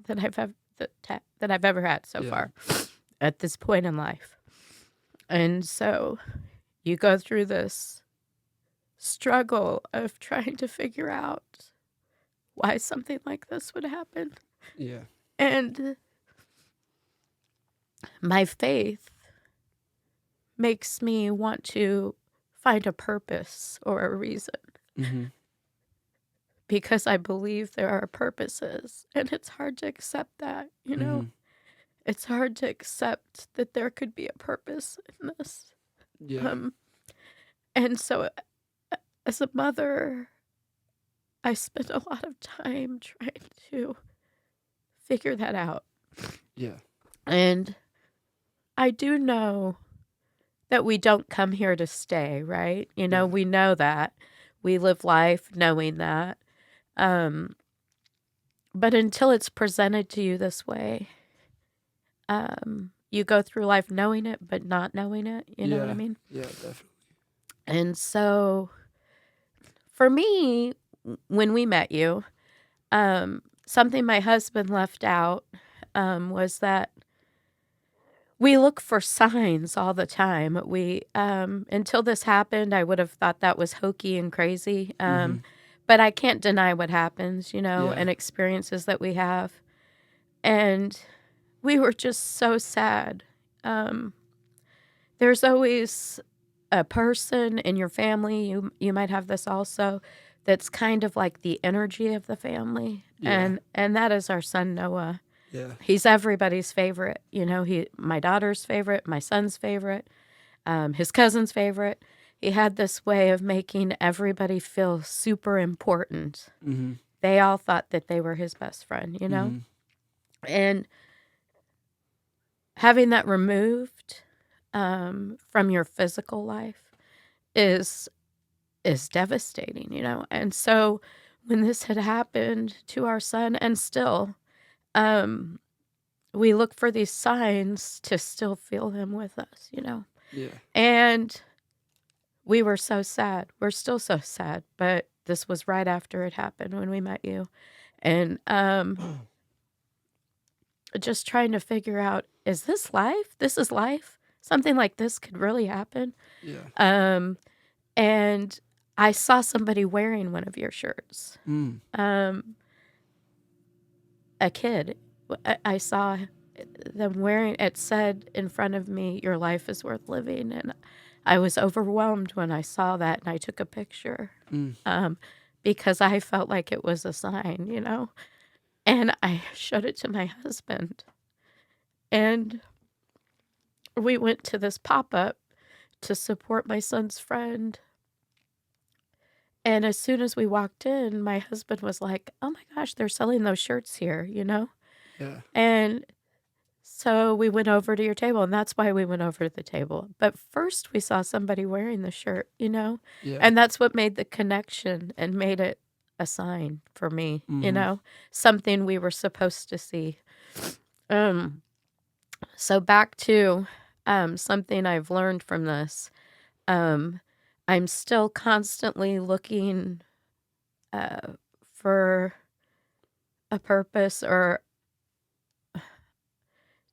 that I've ever had so Yeah. far at this point in life. And so you go through this struggle of trying to figure out why something like this would happen. Yeah. And my faith makes me want to find a purpose or a reason Mm-hmm. because I believe there are purposes. And it's hard to accept that, you know? Mhm. It's hard to accept that there could be a purpose in this. Yeah. And so, as a mother, I spent a lot of time trying to figure that out. Yeah. And I do know that we don't come here to stay, right? You know, Yeah. we know that. We live life knowing that. But until it's presented to you this way, you go through life knowing it, but not knowing it. You know what I mean? Yeah, definitely. And so, for me, when we met you, something my husband left out was that we look for signs all the time. We until this happened, I would have thought that was hokey and crazy. But I can't deny what happens, you know, Yeah. and experiences that we have. And we were just so sad. There's always a person in your family, you might have this also, that's kind of like the energy of the family. Yeah. And that is our son Noah. Yeah. He's everybody's favorite. You know, my daughter's favorite, my son's favorite, his cousin's favorite. He had this way of making everybody feel super important. Mm-hmm. They all thought that they were his best friend, you know? And having that removed from your physical life is devastating, you know? And so when this had happened to our son, and still, we look for these signs to still feel him with us, you know? Yeah. And we were so sad. We're still so sad, but this was right after it happened when we met you. And just trying to figure out, is this life? This is life? Something like this could really happen? Yeah. And I saw somebody wearing one of your shirts. A kid. I saw them wearing, it said in front of me, "Your life is worth living." And I was overwhelmed when I saw that, and I took a picture because I felt like it was a sign, you know? And I showed it to my husband. And we went to this pop-up to support my son's friend. And as soon as we walked in, my husband was like, "Oh my gosh, they're selling those shirts here," you know? Yeah. And so we went over to your table, and that's why we went over to the table. But first we saw somebody wearing the shirt, you know? Yeah. And that's what made the connection and made it a sign for me, you know? Something we were supposed to see. So back to something I've learned from this. I'm still constantly looking for a purpose, or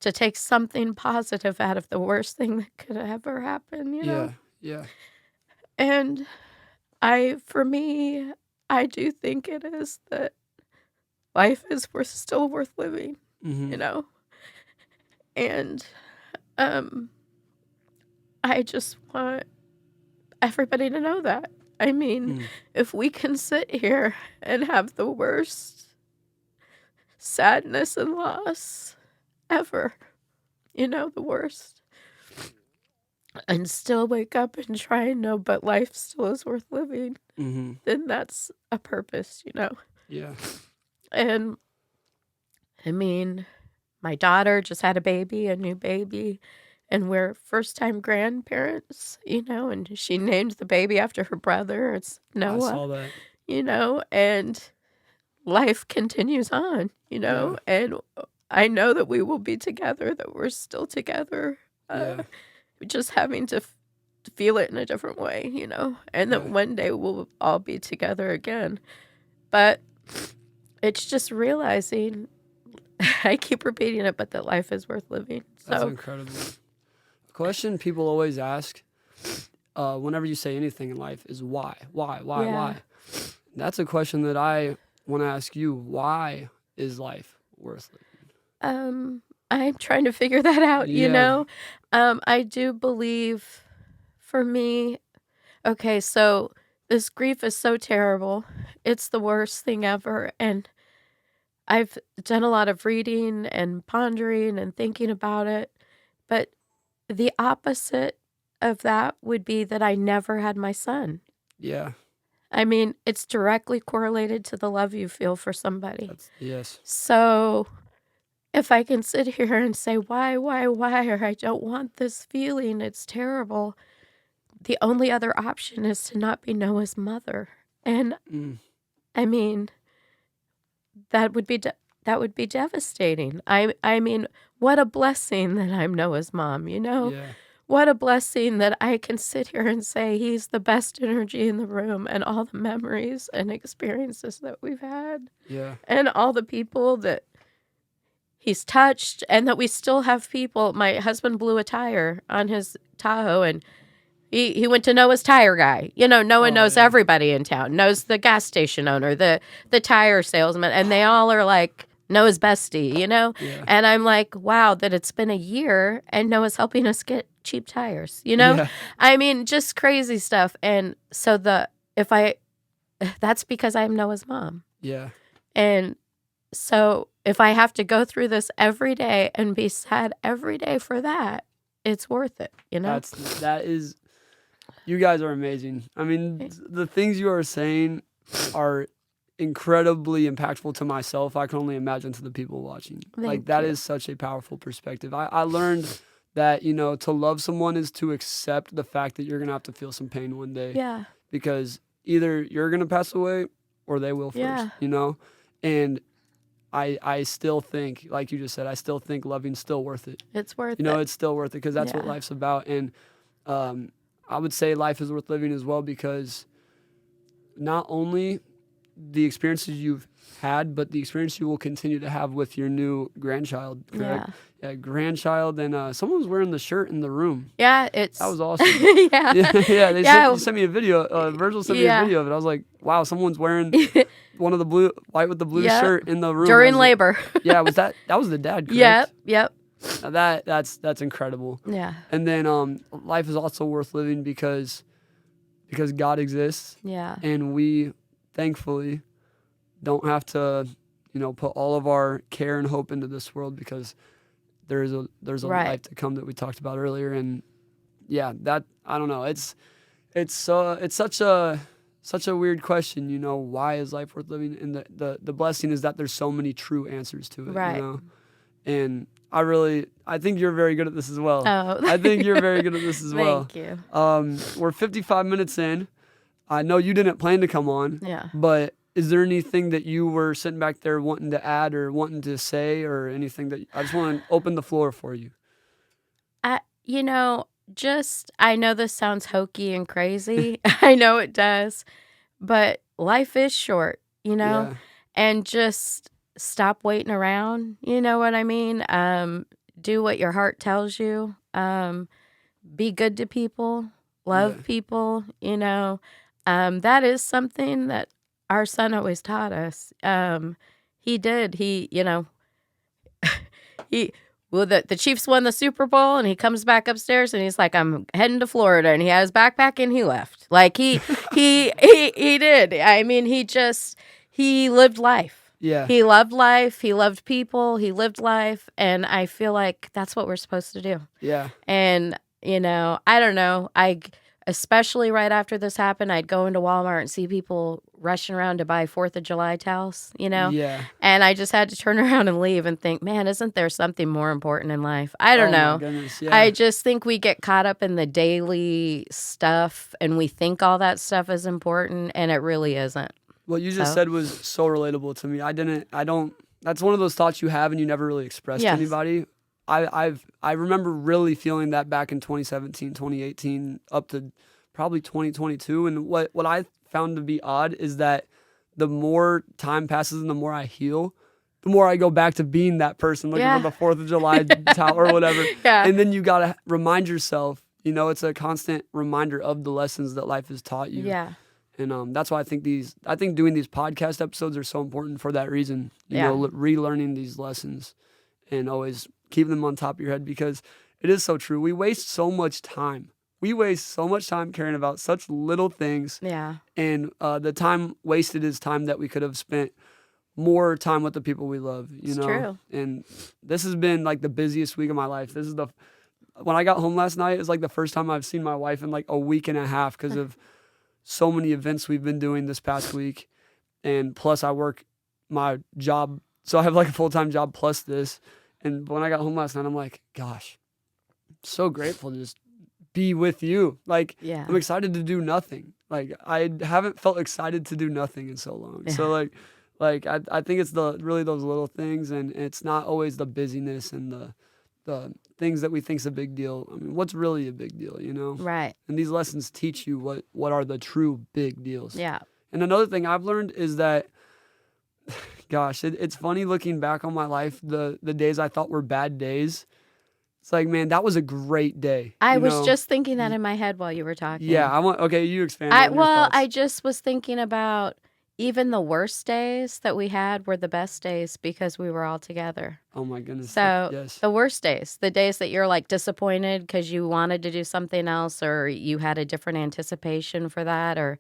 to take something positive out of the worst thing that could ever happen, you know? Yeah. And for me, I do think it is that life is still worth living, you know? And I just want everybody to know that. I mean, if we can sit here and have the worst sadness and loss ever, you know, the worst, and still wake up and try and know, but life still is worth living, then that's a purpose, you know? Yeah. And I mean, my daughter just had a new baby, and we're first-time grandparents, you know, and she named the baby after her brother. It's I Noah, saw that. you know, and life continues on, you know, and I know that we will be together, that we're still together, just having to feel it in a different way, you know, and that one day we'll all be together again. But it's just realizing, I keep repeating it, but that life is worth living. That's So incredible. A question people always ask whenever you say anything in life is why? Why? That's a question that I want to ask you. Why is life worth living? I'm trying to figure that out, you Yeah. know? I do believe, for me, okay, so this grief is so terrible. It's the worst thing ever. And I've done a lot of reading and pondering and thinking about it. But the opposite of that would be that I never had my son. Yeah. I mean, it's directly correlated to the love you feel for somebody. Yes. So if I can sit here and say, why, or I don't want this feeling, it's terrible, the only other option is to not be Noah's mother. And I mean, that would be devastating. I mean, what a blessing that I'm Noah's mom, you know? Yeah. What a blessing that I can sit here and say he's the best energy in the room, and all the memories and experiences that we've had. Yeah. And all the people that he's touched, and that we still have people. My husband blew a tire on his Tahoe, and he went to Noah's Tire Guy. You know, Noah knows everybody in town, knows the gas station owner, the tire salesman, and they all are like Noah's bestie, you know? Yeah. And I'm like, wow, that it's been a year and Noah's helping us get cheap tires, you know? Yeah. I mean, just crazy stuff. And so that's because I'm Noah's mom. Yeah. And so if I have to go through this every day and be sad every day for that, it's worth it, you know? You guys are amazing. I mean, the things you are saying are incredibly impactful to myself. I can only imagine to the people watching. That is such a powerful perspective. I learned that, you know, to love someone is to accept the fact that you're going to have to feel some pain one day. Yeah. Because either you're going to pass away or they will first, you know? And I still think, like you just said, I still think loving's still worth it. It's worth it. You know, it's still worth it because that's what life's about. And I would say life is worth living as well because not only the experiences you've had, but the experience you will continue to have with your new grandchild, correct? Yeah, grandchild. And someone was wearing the shirt in the room. Yeah, that was awesome. yeah. They sent me a video. Virgil sent me a video of it. I was like, wow, someone's wearing one of the white with the blue shirt in the room. During labor. That was the dad, correct? Yep. Now that's incredible. Yeah. And then life is also worth living because God exists. Yeah. And we thankfully don't have to, you know, put all of our care and hope into this world because there's a life to come that we talked about earlier. And yeah, that I don't know. It's such a weird question, you know, why is life worth living? And the blessing is that there's so many true answers to it. Right. You know? And I think you're very good at this as well. Oh. I think you're very good at this as well. Thank you. We're 55 minutes in. I know you didn't plan to come on. Yeah. But is there anything that you were sitting back there wanting to add or wanting to say or anything that I just want to open the floor for you? You know, I know this sounds hokey and crazy. I know it does. But life is short, you know? And just stop waiting around. You know what I mean? Do what your heart tells you. Be good to people. Love people, you know. That is something that our son always taught us. He did. He, you know, the Chiefs won the Super Bowl, and he comes back upstairs, and he's like, "I'm heading to Florida," and he had his backpack, and he left. Like he did. I mean, he lived life. Yeah. He loved life. He loved people. He lived life, and I feel like that's what we're supposed to do. Yeah. And you know, I don't know. Especially right after this happened, I'd go into Walmart and see people rushing around to buy 4th of July towels, you know? Yeah. And I just had to turn around and leave and think, man, isn't there something more important in life? I don't know. My goodness, yeah. I just think we get caught up in the daily stuff and we think all that stuff is important, and it really isn't. What you just said was so relatable to me. That's one of those thoughts you have and you never really express to anybody. I remember really feeling that back in 2017, 2018, up to probably 2022. And what I found to be odd is that the more time passes and the more I heal, the more I go back to being that person looking Yeah. for the 4th of July towel or whatever. Yeah. And then you got to remind yourself, it's a constant reminder of the lessons that life has taught you. Yeah. And that's why I think doing these podcast episodes are so important for that reason. Yeah. Relearning these lessons and always keeping them on top of your head, because it is so true. We waste so much time. We waste so much time caring about such little things. Yeah. And the time wasted is time that we could have spent more time with the people we love, It's true. And this has been like the busiest week of my life. When I got home last night, it's like the first time I've seen my wife in like a week and a half because of so many events we've been doing this past week. And plus I work my job. So I have like a full-time job plus this. And when I got home last night, I'm like, gosh, I'm so grateful to just be with you. Like, Yeah. I'm excited to do nothing. Like, I haven't felt excited to do nothing in so long. Yeah. So like I think it's really those little things, and it's not always the busyness and the things that we think is a big deal. I mean, what's really a big deal, Right. And these lessons teach you what are the true big deals. Yeah. And another thing I've learned is that, gosh, it's funny looking back on my life, the days I thought were bad days. It's like, man, that was a great day. I you was know? just thinking that in my head while you were talking. Yeah, you expand on your thoughts. I just was thinking about even the worst days that we had were the best days because we were all together. Oh my goodness. So yes. the worst days, the days that you're like disappointed because you wanted to do something else or you had a different anticipation for that, or,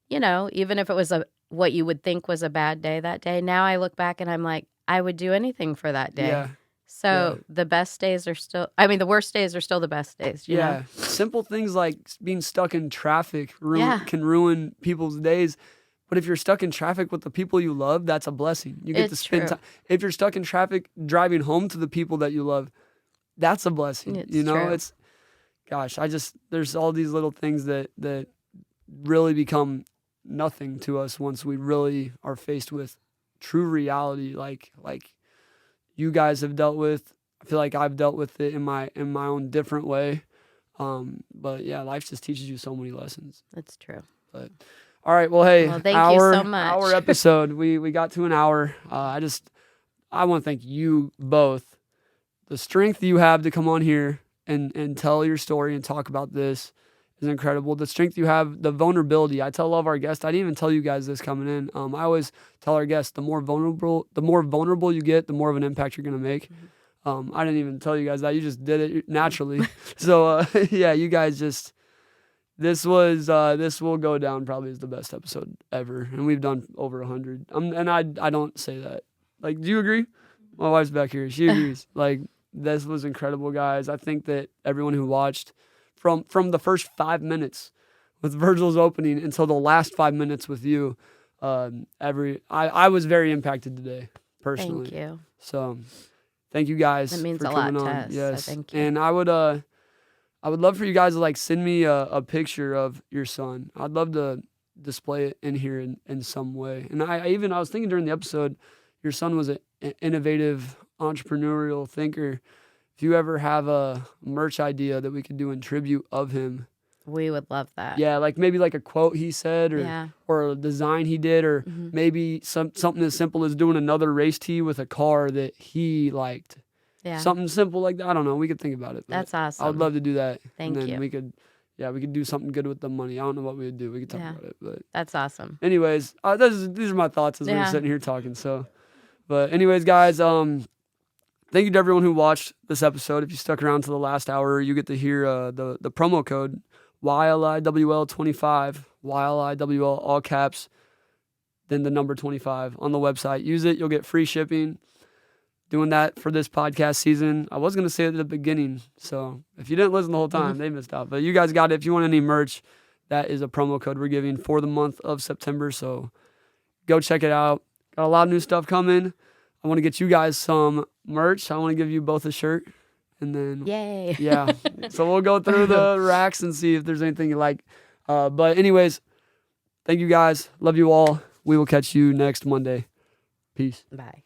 even if it was what you would think was a bad day that day. Now I look back and I'm like, I would do anything for that day. Yeah. So the best days are still, the worst days are still the best days. You know? Simple things like being stuck in traffic Yeah. can ruin people's days. But if you're stuck in traffic with the people you love, that's a blessing. You get to It's spend true. time. If you're stuck in traffic driving home to the people that you love, that's a blessing. It's true. true. There's all these little things that really become nothing to us once we really are faced with true reality, like you guys have dealt with. I feel like I've dealt with it in my own different way. But yeah, life just teaches you so many lessons. That's true. But all right, well, hey, Well, thank you so much. Our episode, we got to an hour. I want to thank you both. The strength you have to come on here and tell your story and talk about this is incredible. The strength you have, the vulnerability. I tell all of our guests, I didn't even tell you guys this coming in. I always tell our guests, the more vulnerable you get, the more of an impact you're going to make. I didn't even tell you guys that. You just did it naturally. So, yeah, you guys just, this will go down probably as the best episode ever. And we've done over 100. And I don't say that. Like, do you agree? My wife's back here. She agrees. Like, this was incredible, guys. I think that everyone who watched from the first 5 minutes with Virgil's opening until the last 5 minutes with you, I was very impacted today, personally. Thank you. So, thank you guys. That means for a lot coming to on. us, so Yes, thank you. and I would love for you guys to like send me a picture of your son. I'd love to display it in here in some way. And I was thinking during the episode, your son was an innovative, entrepreneurial thinker. If you ever have a merch idea that we could do in tribute of him, We would love that. yeah, like maybe like a quote he said, or a design he did, or maybe something as simple as doing another race tee with a car that he liked. Yeah. Something simple like that. I don't know. We could think about it. but That's awesome. I would love to do that. Thank and then you. we could do something good with the money. I don't know what we would do. We could talk Yeah. about it. But That's awesome. anyways, these are my thoughts as we're Yeah. sitting here talking. So, but anyways, guys, thank you to everyone who watched this episode. If you stuck around to the last hour, you get to hear the promo code YLIWL25, YLIWL all caps, then the number 25 on the website. Use it. You'll get free shipping. Doing that for this podcast season. I was going to say it at the beginning, so if you didn't listen the whole time, they missed out. But you guys got it. If you want any merch, that is a promo code we're giving for the month of September, so go check it out. Got a lot of new stuff coming. I want to get you guys some merch. I want to give you both a shirt, and then Yay. yeah. So we'll go through the racks and see if there's anything you like. But anyways, thank you guys. Love you all. We will catch you next Monday. Peace. Bye.